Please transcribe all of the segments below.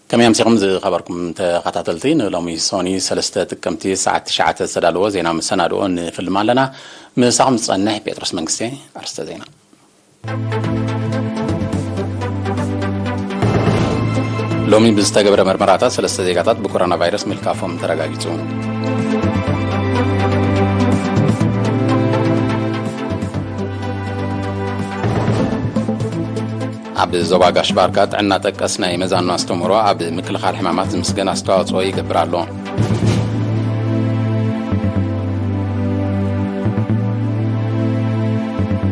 كما يمسكم زي خبركم تخطاتلتين لومي سوني سلسته تكمتي ساعه 9 سدالو زينا مسنادو في المالنا مساهم صنح بيترس منغستي ارسته زينا لومي بزتغبر مرمراتا سلسته زيغاتات بكورونا فيروس ملكافهم ترغاغيتو عبد زوبا غاشباركات عنا تقسنا يمزانو استمرو عبد مكلخال حمامات مسغن استواصو يغبرالو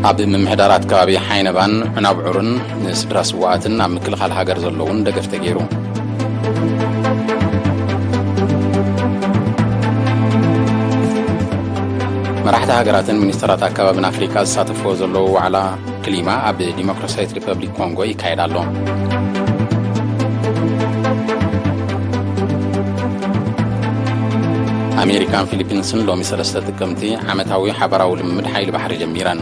عبد ممحدارات كبابي حينبان عنابعرن نسدراس واتن عم مكلخال هاجر زلون دغف تغيرو مراحت هاجراتن منسترات اكبابن افريكا ساتفو زلو على كليما عبد ديمقراطية ريبابليك كونغو يكايدالو أمريكان فيلبينسن لومي سلسته تكمتي عمتاوي حبراو لمد حيل بحر جميران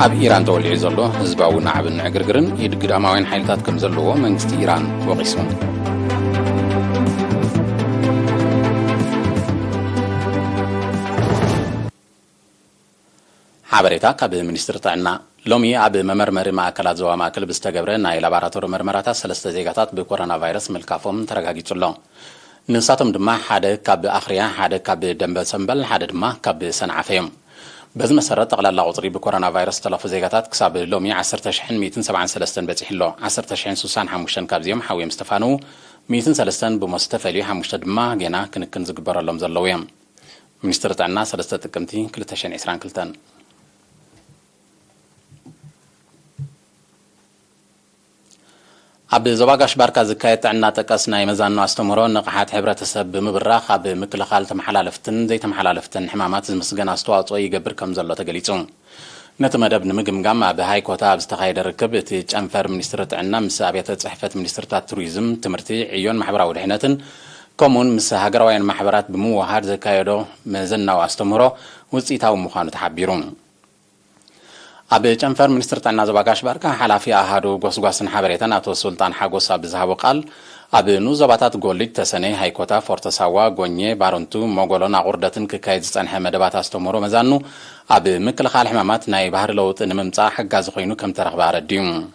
عب إيران تولي زلو هزباو نعب نعقرقرن يدقد أماوين حيلتات كم زلو منغست إيران وغيسون حبريتا كاب منستر طعنا لومي عب ممرمر ماكلات زوا ماكل بستغبره ناي لاباراتور مرمراتا سلسته زيغاتات بكورونا فيروس ملكافهم ترغاغيصلو نساتم دما حدا كاب اخريا حدا كاب دنب سنبل حدا دما كاب سنعفيم بز مسرت تقلال عطري بكورونا فيروس تلف زيغاتات كساب لومي 10173 بصحلو 10065 كاب زيوم حاوي مستفانو 103 بمستفلي حمشت دما غينا كنكن زغبرلهم زلويم منستر طعنا سلسته تكمتي 2022 عبد زواغاش باركا زكايت عنا تقسنا يمزانو استمرو نقحات حبرتسب بمبراخ عب مكلخال تمحلالفتن زي تمحلالفتن حمامات مسغن استواصو يغبر كم زلو تغليصو نتمدب نمغمغام بهاي كوتا بستخايد ركب تي چنفر منستر عنا مسابيته صحفت منستر توريزم تمرتي عيون محبراو دحنتن كومون مس هاجراوين محبرات بموهار زكايدو مزناو استمرو وصيتاو مخانو تحبيرون عبد جنفر منستر طعنا زواغاش باركا حلافي احدو غوسغوسن حبريتن اتو سلطان حاغوس بزهاو قال اب نوزباتات غولج تسني هايكوتا فورتساوا غونيه بارونتو موغولونا غوردتن كايد صنح مدبات استمرو مزانو اب مكلخال حمامات ناي بحر لوط نممصا حغاز خوينو كم ترخبار ديم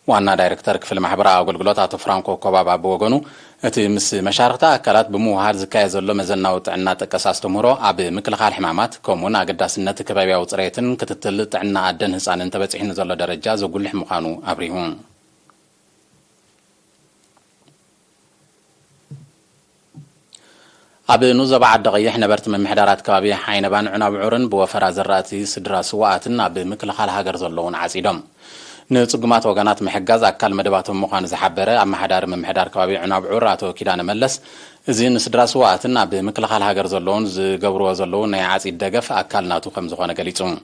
وانا دايركتور كفل محبر اغلغلوت اتو فرانكو كوبابا بوغونو اتي مس مشاركتا اكلات بموهار زكاي زلو مزناو طعنا تقس استمرو اب مكلخال حمامات كومون اقداسنت كبابياو صريتن كتتل طعنا ادن حصانن تبصحين زلو درجه زغلح مخانو ابريهم اب نوزب عد غيح نبرت من محدارات كبابي حينبان عنابعورن بوفرا زراتي سدرا سواتن اب مكلخال هاجر زلون عصيدم نصقمات وغانات محجاز اكل مدباتهم مخان زحبره اما حدار من محدار كبابي عنابعور اتو كيدان ملس ازين سدرا سواتن بمكلخال هاجر زلون زغبرو زلون يعصيد دغف اكلناتو كم زخونه غليصوم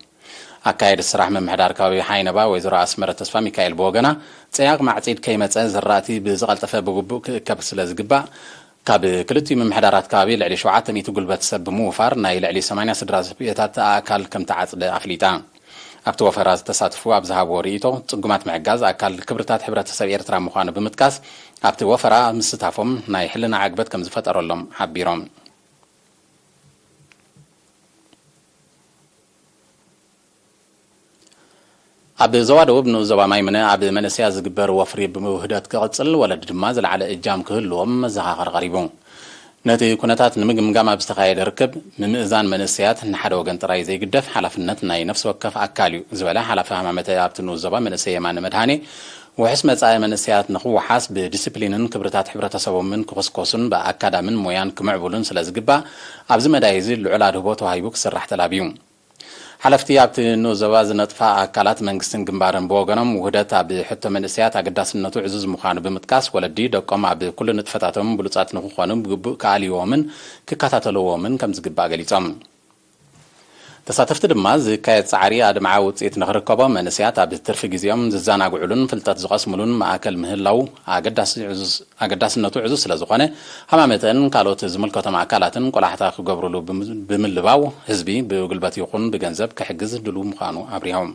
اكايد السراح من محدار كبابي حينبا ويزرا اسمره تصفا ميكائيل بوغنا صياق معصيد كيمصه زراتي بزقلطفه بغبو كبسله زغبا كاب كلتي من محدارات كبابي لعلي 700 غلبت سب موفار ناي لعلي 8 سدرا سبيتات اكل كم تعصد افليتا ابتو وفراز تساتفو ابزها بوريتو صقمات معغاز اكل كبرتات حبرتسب ايرترا مخانو بمتكاس ابتو وفرا مستافهم ناي حلنا عقبت كم زفطرلهم حبيروم اب زواد وبنو زوا مايمنه اب منسيا زغبر وفري بموهدات كقصل ولد دما زلعل اجام كهلوم مزغاغر غريبو نتي كونتات نمغمغام بستخايد ركب ممئزان منسيات نحد وغن طراي زي قدف حلفنت ناي نفس وكف اكاليو زبلا حلف حمامته ابتنو زبا منسيه مان مدهاني وحس مصاي منسيات نخو حسب ديسيبلينن كبرتات حبرتسبو من كوسكوسن باكادامن مويان كمعبولن سلازغبا ابز مدايزي لعلاد هبوت وهايبوك سرح تلابيوم حلفتي ابت نو زواز نطفا اكالات منغستن غمبارن بوغنم وحدتا بحته منسيات اقداسنتو عزوز مخانو بمتكاس ولدي دقم اب كل نطفتاتهم بلصات نخونم بغب كاليومن ككاتاتلوومن كم زغبا غليصم ተሳተፍቲ ድማ ዝካየድ ጻዕሪ ኣድማዓ ውጽኢት ንኽርከቦም መንስያት ኣብ ትርፊ ግዜኦም ዝዘናግዑሉን ፍልጠት ዝቐስሙሉን ማእከል ምህላው ኣገዳስነቱ ዕዙዝ ስለ ዝኾነ ሃማመተን ካልኦት ዝምልከቶም ኣካላትን ቆላሕታ ክገብርሉ ብምልባው ህዝቢ ብጉልበት ይኹን ብገንዘብ ክሕግዝ ድሉው ምዃኑ ኣብሪሆም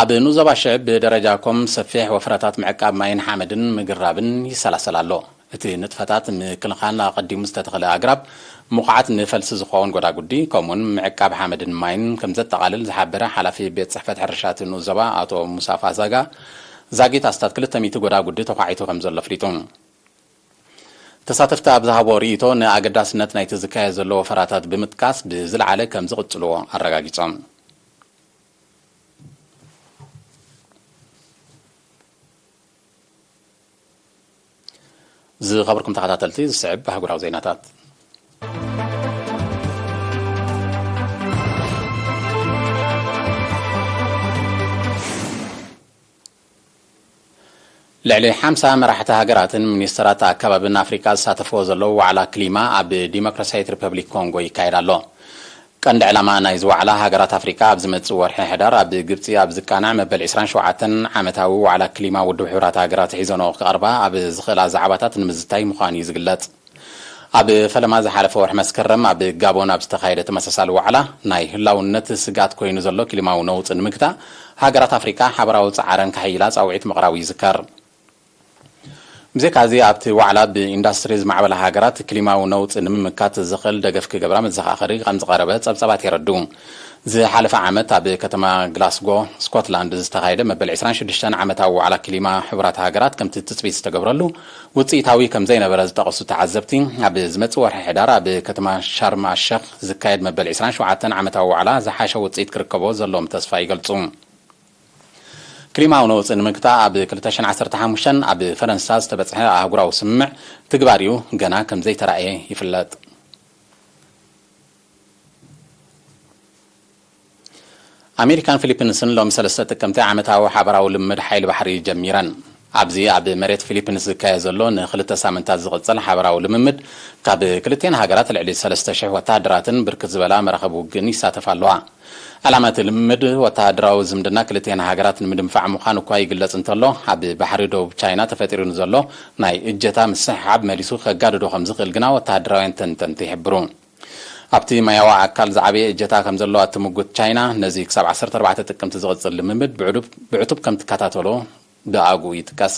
ኣብ ኑዘባ ሽዕብ ብደረጃኮም ሰፊሕ ወፍረታት ምዕቃብ ማይን ሓመድን ምግራብን ይሰላሰል ኣሎ እቲ ንጥፈታት ምክልኻል ኣቐዲሙ ዝተተኽለ ኣግራብ ሙቕዓት ንፈልሲ ዝኸውን ጎዳጉዲ ከምኡውን ምዕቃብ ሓመድን ማይን ከም ዘጠቓልል ዝሓበረ ሓላፊ ቤት ጽሕፈት ሕርሻት ኑዘባ ኣቶ ሙሳፋ ዛጊት ኣስታት 200 ጎዳጉዲ ተኳዒቱ ከም ዘሎ ኣፍሊጡ ተሳተፍቲ ኣብ ዝሃቦ ርእይቶ ንኣገዳስነት ናይቲ ዝካየድ ዘሎ ወፈራታት ብምጥቃስ ብዝለዓለ ከም ዝቕጽልዎ ኣረጋጊጾም ዝኸብርኩም ተኸታተልቲ ዝስዕብ ኣህጉራዊ ዜናታት ልዕሊ 50 መራሕቲ ሃገራትን ሚኒስትራት ኣከባብን ኣፍሪካ ዝሳተፍዎ ዘለዉ ዋዕላ ክሊማ ኣብ ዲሞክራሲያዊት ሪፐብሊክ ኮንጎ ይካየድ ኣሎ ቀንዲ ዕላማ ናይዚ ዋዕላ ሃገራት ኣፍሪካ ኣብ ዝመጽእ ወርሒ ሕዳር ኣብ ግብጺ ኣብ ዝቃናዕ መበል 27 ዓመታዊ ዋዕላ ክሊማ ውድብ ሕብራት ሃገራት ሒዘንኦ ክቐርባ ኣብ ዝኽእላ ዛዕባታት ንምዝታይ ምዃኑ እዩ ዝግለጽ ኣብ ፈለማ ዝሓለፈ ወርሒ መስከረም ኣብ ጋቦን ኣብ ዝተኻየደ ተመሳሳሊ ዋዕላ ናይ ህላውነት ስጋት ኮይኑ ዘሎ ክሊማዊ ነውፂ ንምግታእ ሃገራት ኣፍሪካ ሓበራዊ ጻዕረን ካሕይላ ጻውዒት ምቕራቡ ይዝከር ብዘካዚ ኣብቲ ዋዕላ ብኢንዳስትሪ ዝማዕበላ ሃገራት ክሊማዊ ነውፂ ንምምካት ዝኽእል ደገፍ ክገብራ መዘኻኸሪ ከም ዝቐረበ ጸብጻባት የረድኡ ዝሓለፈ ዓመት ኣብ ከተማ ግላስጎ ስኮትላንድ ዝተኻየደ መበል 26 ዓመታዊ ዋዕላ ክሊማ ሕብራት ሃገራት ከምቲ ትጽቢት ዝተገብረሉ ውጽኢታዊ ከም ዘይነበረ ዝጠቐሱ ተዓዘብቲ ኣብ ዝመጽእ ወርሒ ሕዳር ኣብ ከተማ ሻርም ኣሸኽ ዝካየድ መበል 27 ዓመታዊ ዋዕላ ዝሓሸ ውጽኢት ክርከቦ ዘለዎም ተስፋ ይገልጹ ክሊማዊ ነውፂ ንምግታእ ኣብ 2015 ኣብ ፈረንሳ ዝተበጽሐ ኣህጉራዊ ስምምዕ ትግባርዩ ገና ከም ዘይተረኣየ ይፍለጥ ኣሜሪካን ፊሊፒንስን ሎሚ 3 ጥቅምቲ ዓመታዊ ሓበራዊ ልምድ ሓይሊ ባሕሪ ጀሚረን ኣብዚ ኣብ መሬት ፊሊፒንስ ዝካየድ ዘሎ ንክልተ ሳምንታት ዝቕጽል ሓበራዊ ልምምድ ካብ ክልቴን ሃገራት ልዕሊ 3000 ወታደራትን ብርክት ዝበላ መራኸቢ ውግን ይሳተፋ ኣለዋ ዓላማት ልምምድ ወታደራዊ ዝምድና ክልቴን ሃገራት ንምድንፋዕ ምዃኑ እኳ ይግለጽ እንተሎ ኣብ ባሕሪ ደቡብ ቻይና ተፈጢሩ ዘሎ ናይ እጀታ ምስሕሓብ መሊሱ ከጋድዶ ከም ዝኽእል ግና ወታደራውያን ተንተንቲ ይሕብሩ ኣብቲ ማያዊ ኣካል ዝዓበየ እጀታ ከም ዘለዋ እትምጉት ቻይና ነዚ ክሳብ 14 ጥቅምቲ ዝቕጽል ልምምድ ብዕቱብ ከም ትከታተሎ ብኣጉ ይጥቀስ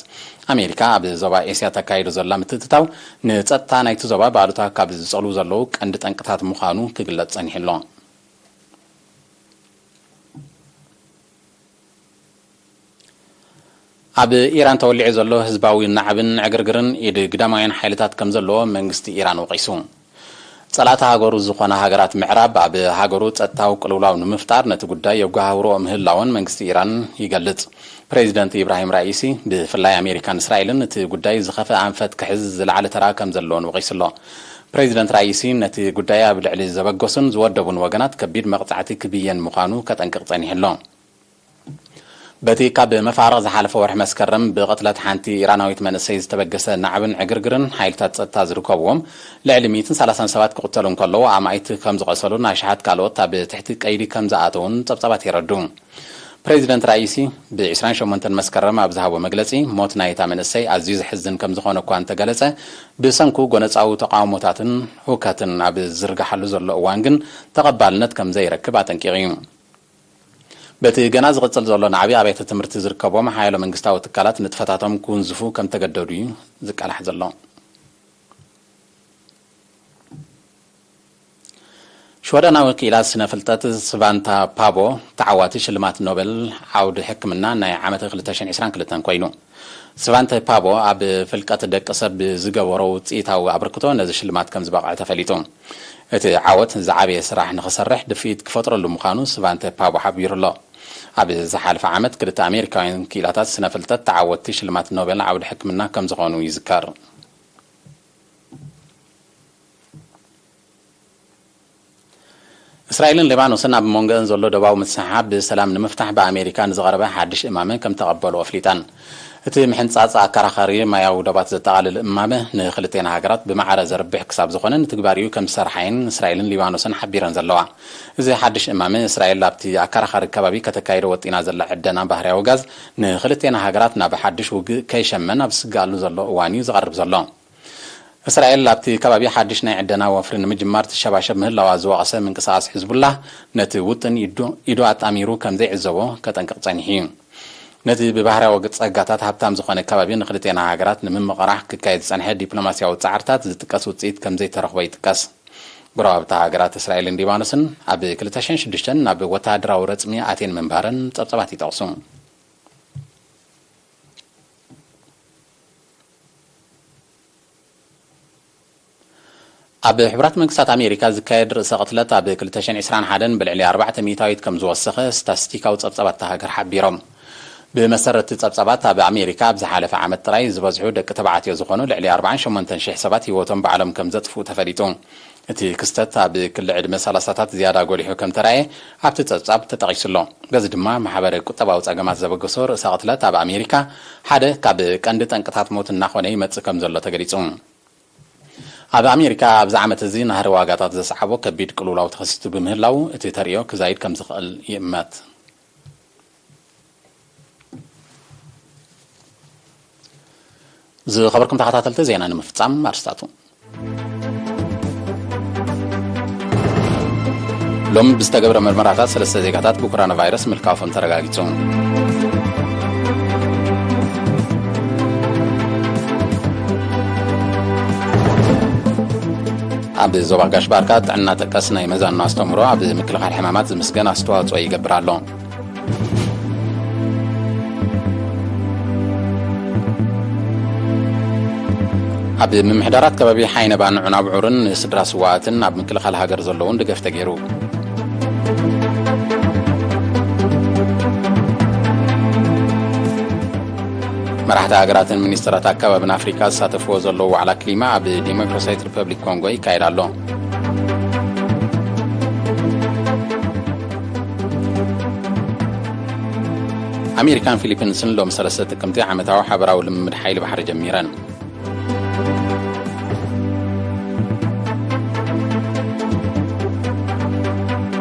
ኣሜሪካ ኣብ ዞባ ኤስያ ተካይዶ ዘላ ምትትታው ንጸጥታ ናይቲ ዞባ ባሉታ ካብ ዝጸልዉ ዘለዉ ቀንዲ ጠንቅታት ምዃኑ ክግለጽ ጸኒሑ ኣሎ ኣብ ኢራን ተወሊዑ ዘሎ ህዝባዊ ናዕብን ዕግርግርን ኢድ ግዳማውያን ሓይልታት ከም ዘለዎ መንግስቲ ኢራን ወቂሱ ጸላታ ሃገሩ ዝኾነ ሃገራት ምዕራብ ኣብ ሃገሩ ጸጥታዊ ቅልውላው ንምፍጣር ነቲ ጉዳይ የጓሃብሮ ምህላውን መንግስቲ ኢራን ይገልጽ ፕሬዚደንት ኢብራሂም ራኢሲ ብፍላይ ኣሜሪካን እስራኤልን እቲ ጉዳይ ዝኸፍአ ኣንፈት ክሕዝ ዝለዓለ ተራ ከም ዘለዎን ወቂሱሎ ፕሬዚደንት ራኢሲ ነቲ ጉዳይ ኣብ ልዕሊ ዘበገሱን ዝወደቡን ወገናት ከቢድ መቕጻዕቲ ክብየን ምዃኑ ከጠንቅቕ ጸኒሑ ኣሎ በቲ ካብ መፋረቕ ዝሓለፈ ወርሒ መስከረም ብቕትለት ሓንቲ ኢራናዊት መንእሰይ ዝተበገሰ ናዕብን ዕግርግርን ሓይልታት ጸጥታ ዝርከብዎም ልዕሊ 137 ክቕተሉ እንከለዉ ኣማኢት ከም ዝቐሰሉን ኣሽሓት ካልኦት ኣብ ትሕቲ ቀይዲ ከም ዝኣተውን ጸብጻባት የረዱ ፕሬዚደንት ራኢሲ ብ28 መስከረም ኣብ ዝሃቦ መግለጺ ሞት ናይታ መንእሰይ ኣዝዩ ዝሕዝን ከም ዝኾነ እኳ እንተገለጸ ብሰንኩ ጎነፃዊ ተቃውሞታትን ሁከትን ኣብ ዝርጋሓሉ ዘሎ እዋን ግን ተቐባልነት ከም ዘይረክብ ኣጠንቂቑ እዩ በቲ ገና ዝቕጽል ዘሎ ናዕቢ ኣብያተ ትምህርቲ ዝርከቦም ሓያሎ መንግስታዊ ትካላት ንጥፈታቶም ክውንዝፉ ከም ተገደዱ እዩ ዝቃላሕ ዘሎ ሽወዳናዊ ኪላት ስነ ፍልጠት ስቫንታ ፓቦ ተዓዋቲ ሽልማት ኖቤል ዓውዲ ሕክምና ናይ ዓመት 2022 ኮይኑ ስቫንታ ፓቦ ኣብ ፍልቀት ደቂ ሰብ ዝገበሮ ውጽኢታዊ ኣበርክቶ ነዚ ሽልማት ከም ዝበቕዐ ተፈሊጡ እቲ ዓወት ዝዓበየ ስራሕ ንኽሰርሕ ድፊት ክፈጥረሉ ምዃኑ ስቫንታ ፓቦ ሓቢሩ ኣሎ ኣብ ዝሓለፈ ዓመት ክልተ ኣሜሪካውያን ኪላታት ስነ ፍልጠት ተዓወቲ ሽልማት ኖቤል ዓውዲ ሕክምና ከም ዝኾኑ ይዝከር እስራኤልን ሊባኖስን ኣብ መንጎአን ዘሎ ደባዊ ምትስሓብ ብሰላም ንምፍታሕ በኣሜሪካ ንዝቐረበ ሓድሽ እማመ ከም ተቐበሉ ኣፍሊጣን እቲ ምሕንጻጽ ኣከራኻሪ ማያዊ ደባት ዘጠቓልል እማመ ንኽልቴና ሃገራት ብማዕረ ዘርብሕ ክሳብ ዝኾነ ንትግባርዩ ከም ዝሰርሓይን እስራኤልን ሊባኖስን ሓቢረን ዘለዋ እዚ ሓድሽ እማመ እስራኤል ኣብቲ ኣከራኻሪ ከባቢ ከተካይደ ወጢና ዘላ ዕደና ባህርያዊ ጋዝ ንኽልቴና ሃገራት ናብ ሓድሽ ውግእ ከይሸመን ኣብ ዝስጋኣሉ ዘሎ እዋን እዩ ዝቐርብ ዘሎ እስራኤል ኣብቲ ከባቢ ሓድሽ ናይ ዕደና ወፍሪ ንምጅማር ትሸባሸብ ምህላዋ ዝወቐሰ ምንቅስቓስ ሒዝቡላህ ነቲ ውጥን ኢዱ ኣጣሚሩ ከም ዘይዕዘቦ ከጠንቅቕ ጸኒሑ እዩ ነቲ ብባህርያዊ ጸጋታት ሃብታም ዝኾነ ከባቢ ንኽልቴና ሃገራት ንምምቕራሕ ክካየድ ዝጸንሐ ዲፕሎማስያዊ ጻዕርታት ዝጥቀስ ውፅኢት ከም ዘይተረኽቦ ይጥቀስ ጎረባብታ ሃገራት እስራኤልን ሊባኖስን ኣብ 2006 ናብ ወተሃደራዊ ረፅሚ ኣቴን ምንባረን ጸብጸባት ይጠቕሱ ኣብ ሕብራት መንግስታት ኣሜሪካ ዝካየድ ርእሰ ቅትለት ኣብ 2021 ብልዕሊ 4 ሚእታዊት ከም ዝወሰኸ ስታቲስቲካዊ ጸብጸባት ሃገር ሓቢሮም ብመሰረት ጸብጸባት ኣብ ኣሜሪካ ኣብ ዝሓለፈ ዓመት ጥራይ ዝበዝሑ ደቂ ተባዕትዮ ዝኾኑ ልዕሊ 48,000 ሰባት ህይወቶም ብዓለም ከም ዘጥፍኡ ተፈሊጡ እቲ ክስተት ኣብ ክልል ዕድመ 30ታት ዝያዳ ጎሊሑ ከም ተራእየ ኣብቲ ጸብጻብ ተጠቒሱሎ ገዚ ድማ ማሕበረ ቁጠባዊ ጸገማት ዘበገሶ ርእሰ ቅትለት ኣብ ኣሜሪካ ሓደ ካብ ቀንዲ ጠንቅታት ሞት እናኾነ ይመጽእ ከም ዘሎ ተገሊጹ ኣብ ኣሜሪካ ኣብዚ ዓመት እዚ ናህሪ ዋጋታት ዘስዓቦ ከቢድ ቅልውላው ተኸሲቱ ብምህላው እቲ ተርእዮ ክዛይድ ከም ዝኽእል ይእመት ዝኸበርኩም ተኸታተልቲ ዜና ንምፍጻም ኣርስታቱ ሎም ብዝተገብረ ምርመራታት 3 ዜጋታት ብኮሮና ቫይረስ ምልካፎም ተረጋጊጹ ኣብ ዞባ ጋሽ ባርካ ጥዕና ጠቀስ ናይ መዛና ኣስተምሮ ኣብ ምክልኻል ሕማማት ዝምስገን ኣስተዋጽኦ ይገብር ኣሎ ኣብ ምምሕዳራት ከባቢ ሓይነባን ዑናብዑርን ስድራ ስዋኣትን ኣብ ምክልኻል ሃገር ዘለውን ድገፍ ተገይሩ መራሕቲ ሃገራትን ሚኒስትራት ኣካባቢን ኣፍሪካ ዝሳተፍዎ ዘለዉ ዋዕላ ክሊማ ኣብ ዲሞክራሲያዊት ሪፐብሊክ ኮንጎ ይካየድ ኣሎ ኣሜሪካን ፊሊፒንስን ሎም 3 ጥቅምቲ ዓመታዊ ሓበራዊ ልምምድ ሓይሊ ባሕሪ ጀሚረን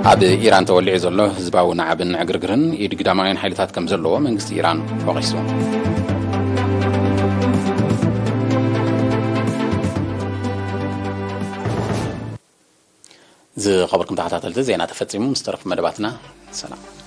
ኣብ ኢራን ተወሊዑ ዘሎ ህዝባዊ ናዕብን ዕግርግርን ኢድ ግዳማውያን ሓይልታት ከም ዘለዎ መንግስቲ ኢራን ወቒሱ ዝኸበርኩም ተኸታተልቲ ዜና ተፈጺሙ ምስ ተረፉ መደባትና ሰላም